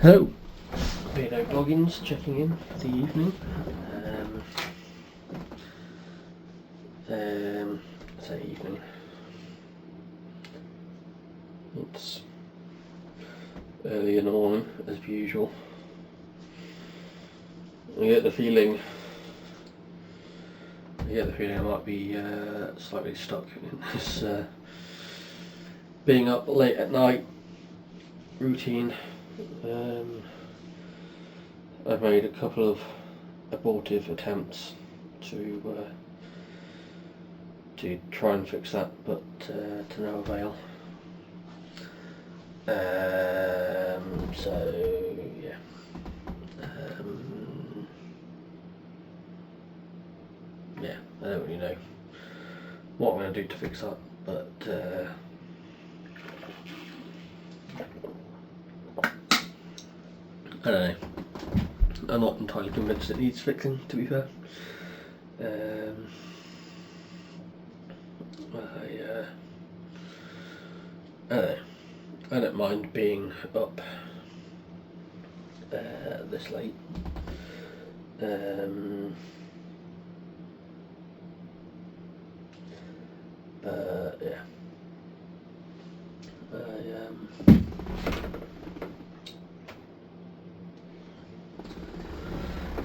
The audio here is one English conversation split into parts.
Hello, Beardo Goggins checking in for the evening. Say evening. It's early in the morning as per usual. I get the feeling I might be slightly stuck in this being up late at night routine. I've made a couple of abortive attempts to try and fix that, but to no avail. So yeah. Yeah, I don't really know what I'm going to do to fix that, but I don't know. I'm not entirely convinced it needs fixing, to be fair. I don't know. I don't mind being up this late. But yeah.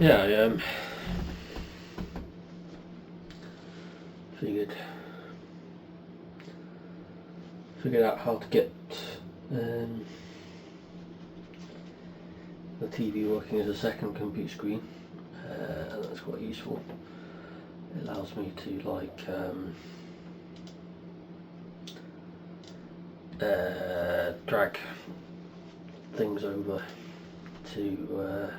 I figured out how to get the TV working as a second computer screen, and that's quite useful. It allows me to drag things over to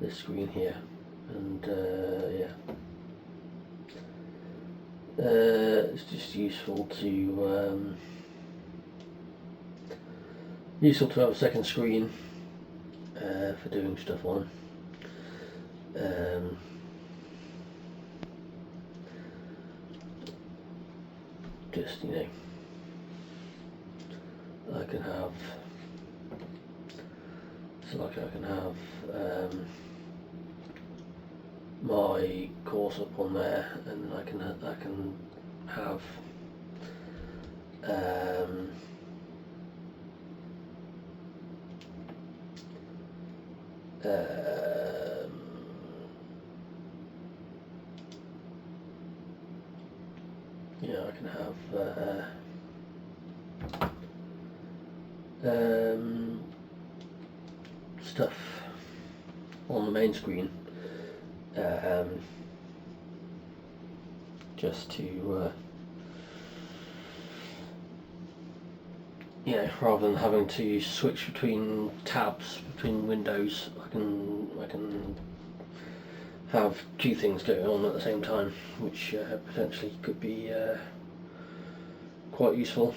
this screen here, and it's just useful to have a second screen for doing stuff on. Just I can have my course up on there, and I can have I can have stuff on the main screen, just to rather than having to switch between tabs between windows, I can have two things going on at the same time, which potentially could be quite useful.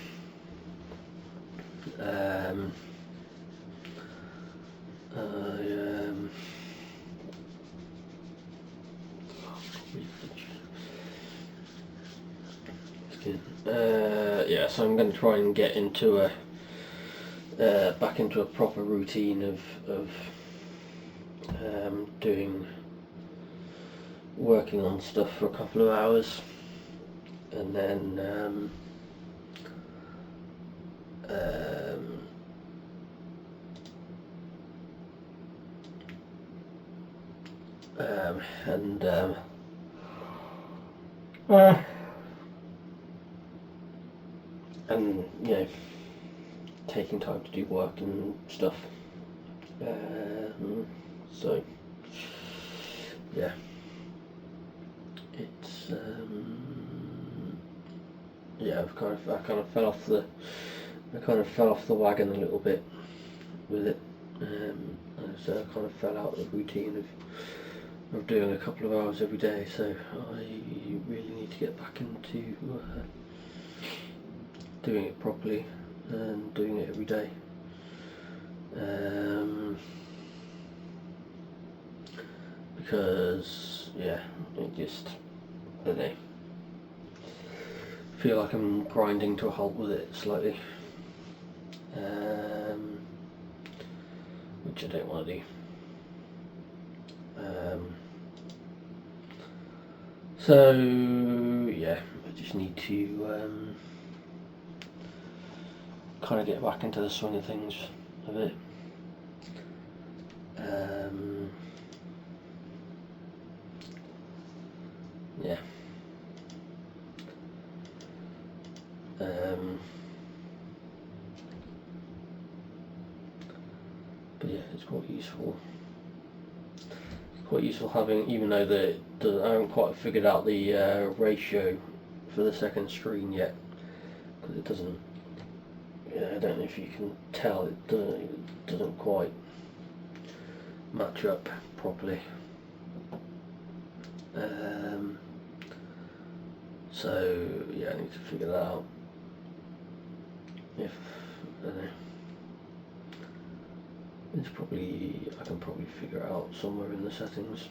So I'm going to try and get into back into a proper routine of working on stuff for a couple of hours, and then taking time to do work and stuff. So yeah, it's I kind of fell off the wagon a little bit with it. So I kind of fell out of the routine of doing a couple of hours every day. So I really need to get back into doing it properly and doing it every day. Because I don't know, feel like I'm grinding to a halt with it slightly. which I don't want to do. So yeah, I just need to kind of get back into the swing of things a bit. Yeah. But yeah, it's quite useful. It's quite useful having, even though I haven't quite figured out the ratio for the second screen yet, because it doesn't. Yeah, I don't know if you can tell. It doesn't quite match up properly. So yeah, I need to figure that out. If I don't know. I can probably figure it out somewhere in the settings.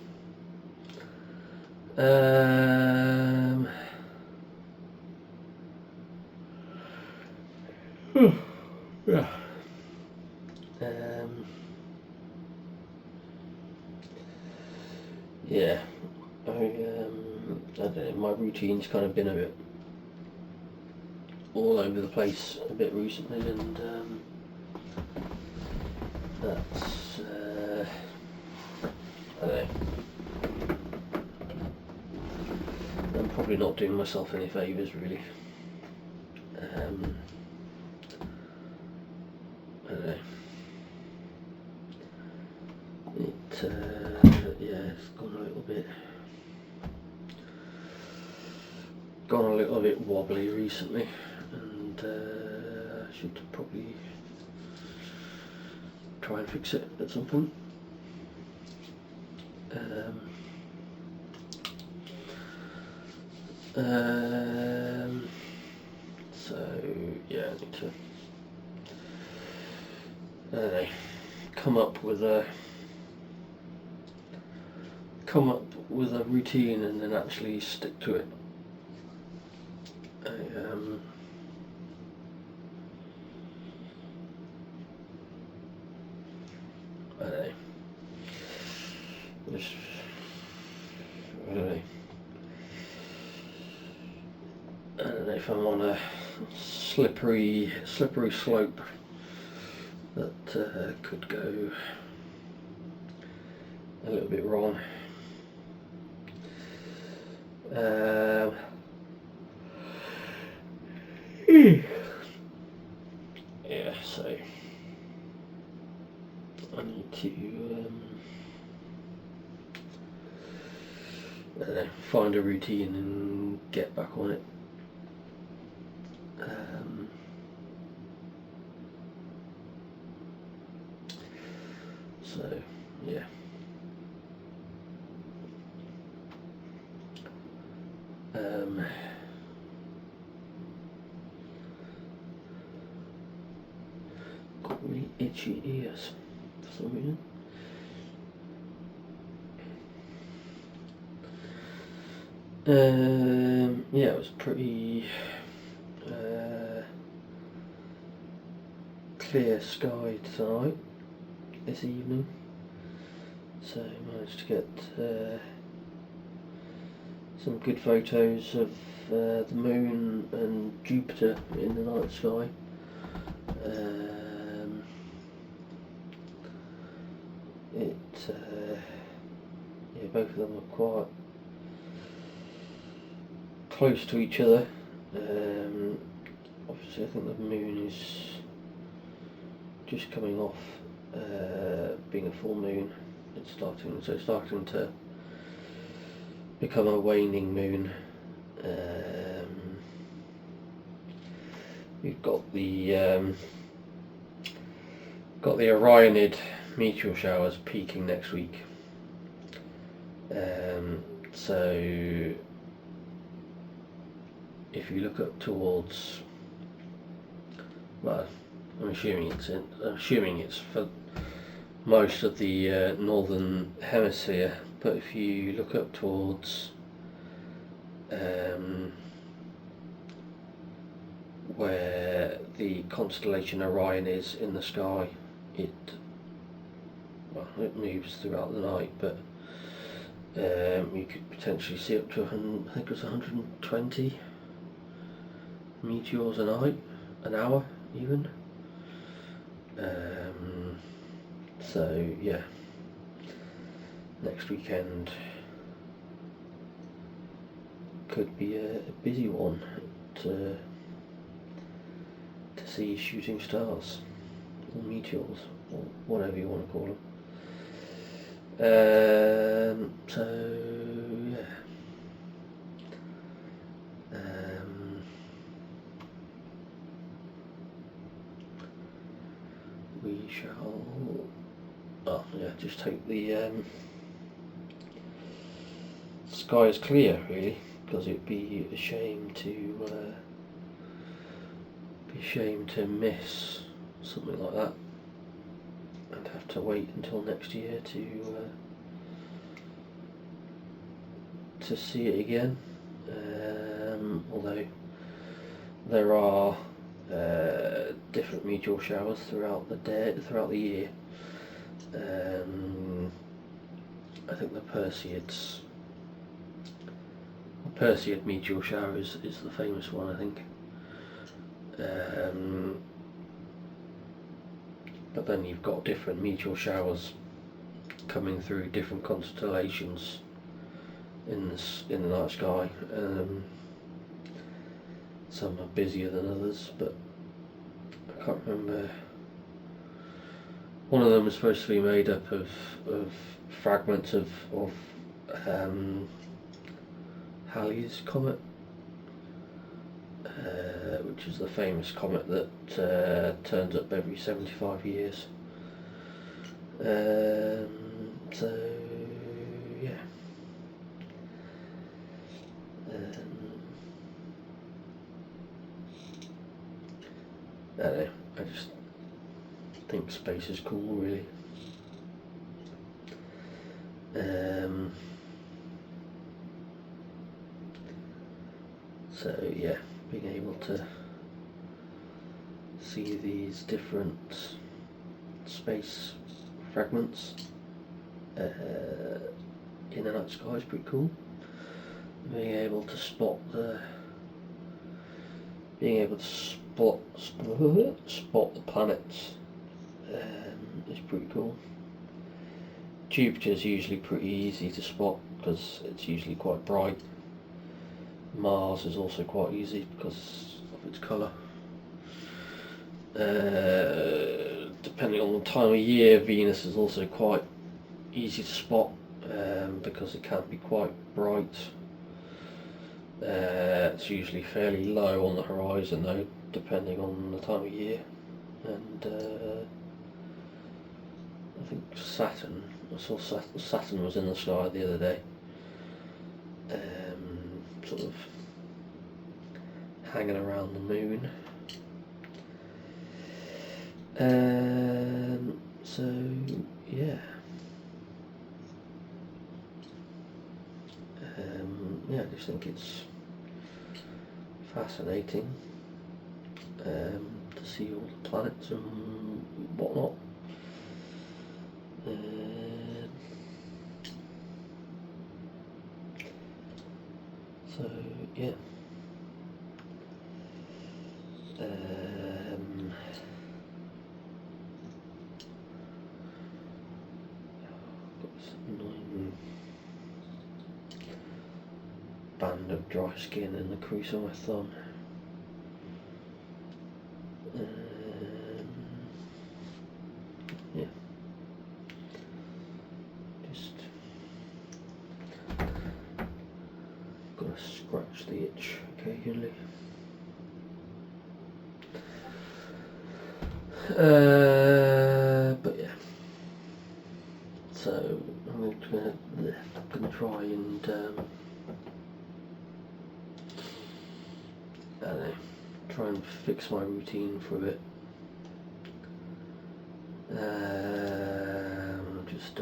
Yeah. Yeah. I don't know, my routine's kind of been a bit all over the place a bit recently, and that's I don't know. I'm probably not doing myself any favours, really. I don't know. Yeah, it's gone a little bit wobbly recently, and I should probably try and fix it at some point. So yeah, I need to come up with a routine and then actually stick to it. I don't know. I don't know if I'm on a slippery slope that could go a little bit wrong. Yeah, so I need to I don't know, find a routine and get back on it. So yeah. Got really itchy ears for some reason. Yeah, it was pretty clear sky tonight, this evening, so I managed to get some good photos of the moon and Jupiter in the night sky. Yeah, both of them are quite close to each other. Obviously I think the moon is just coming off being a full moon. It's starting to become a waning moon. We've got the Orionid meteor showers peaking next week. So if you look up towards, well, I'm assuming it's for most of the northern hemisphere, but if you look up towards where the constellation Orion is in the sky, it well, it moves throughout the night, but you could potentially see up to I think it was 120 meteors a night, an hour even. So yeah, next weekend could be a busy one to see shooting stars or meteors or whatever you want to call them. So yeah. We shall, just hope the sky is clear, really, because it'd be a shame to miss something like that and have to wait until next year to see it again. Although there are different meteor showers throughout the year. I think the Perseid meteor shower is the famous one, I think. But then you've got different meteor showers coming through different constellations in the night sky. Some are busier than others, but I can't remember. One of them is supposed to be made up of fragments of Halley's Comet, which is the famous comet that turns up every 75 years. So yeah. I don't know, I just think space is cool, really. So yeah, being able to see these different space fragments in the night sky is pretty cool. Being able to spot the planets is pretty cool. Jupiter's usually pretty easy to spot because it's usually quite bright. Mars is also quite easy because of its colour. Depending on the time of year, Venus is also quite easy to spot because it can be quite bright. It's usually fairly low on the horizon though, depending on the time of year. And I think Saturn, I saw Saturn was in the sky the other day, sort of hanging around the moon. So yeah. I just think it's fascinating to see all the planets and whatnot. So yeah. Got this annoying band of dry skin in the crease of my thumb. Yeah. Just gotta scratch the itch occasionally. But yeah. So I'm gonna try and I don't know, try and fix my routine for a bit. Just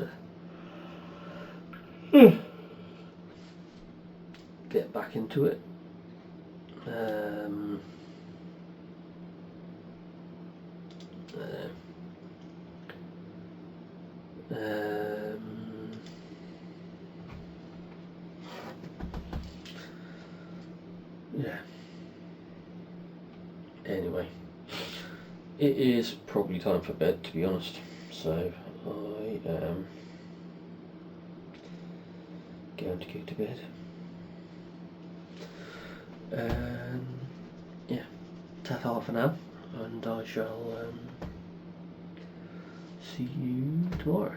get back into it. Yeah. Anyway, it is probably time for bed, to be honest. So I am going to go to bed. Yeah, ta-ta for now, and I shall see you tomorrow.